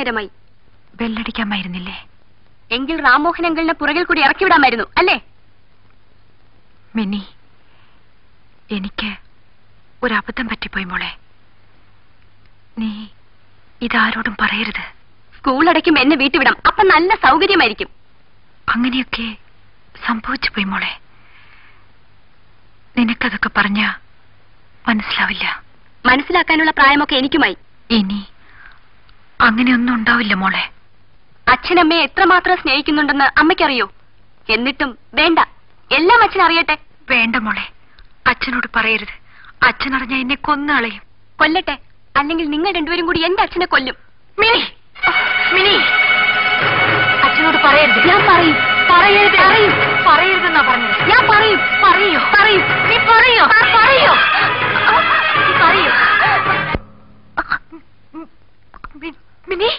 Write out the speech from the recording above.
നേരമായി. ബെല്ലടിക്കാമായിരുന്നില്ലേ? എങ്കിൽ റാംമോഹൻ അങ്കിളിനെ പുറകിൽ കൂടി ഇറക്കിവിടാമായിരുന്നു അല്ലേ? മിനി, എനിക്ക് ഒരബദ്ധം പറ്റിപ്പോയി മോളെ. നീ ഇതാരോടും പറയരുത്. സ്കൂൾ അടയ്ക്കുമ്പോ എന്നെ വീട്ടുവിടാം, അപ്പൊ നല്ല സൗകര്യമായിരിക്കും. അങ്ങനെയൊക്കെ സംഭവിച്ചു പോയി മോളെ. നിനക്കതൊക്കെ പറഞ്ഞ മനസ്സിലാവില്ല. മനസ്സിലാക്കാനുള്ള പ്രായമൊക്കെ എനിക്കുമായി. ഇനി അങ്ങനെയൊന്നും ഉണ്ടാവില്ല മോളെ. അച്ഛനമ്മയെ എത്രമാത്രം സ്നേഹിക്കുന്നുണ്ടെന്ന് അമ്മയ്ക്കറിയോ? എന്നിട്ടും വേണ്ട, എല്ലാം അച്ഛൻ അറിയട്ടെ. വേണ്ട മോളെ, അച്ഛനോട് പറയരുത്. അച്ഛനറിഞ്ഞ എന്നെ കൊന്നുകളയും. കൊല്ലട്ടെ, അല്ലെങ്കിൽ നിങ്ങൾ രണ്ടുപേരും കൂടി എന്റെ അച്ഛനെ കൊല്ലും. മിനി, മിനി, അച്ഛനോട് പറയരുത്. ഞാൻ പറയും. പറയരുത്. പറയരുതെന്നാ പറഞ്ഞത്. ഞാൻ പറയും. പറയോ? പറയും. നീ പറയോ? പറയോ? പറയോ? മിനി.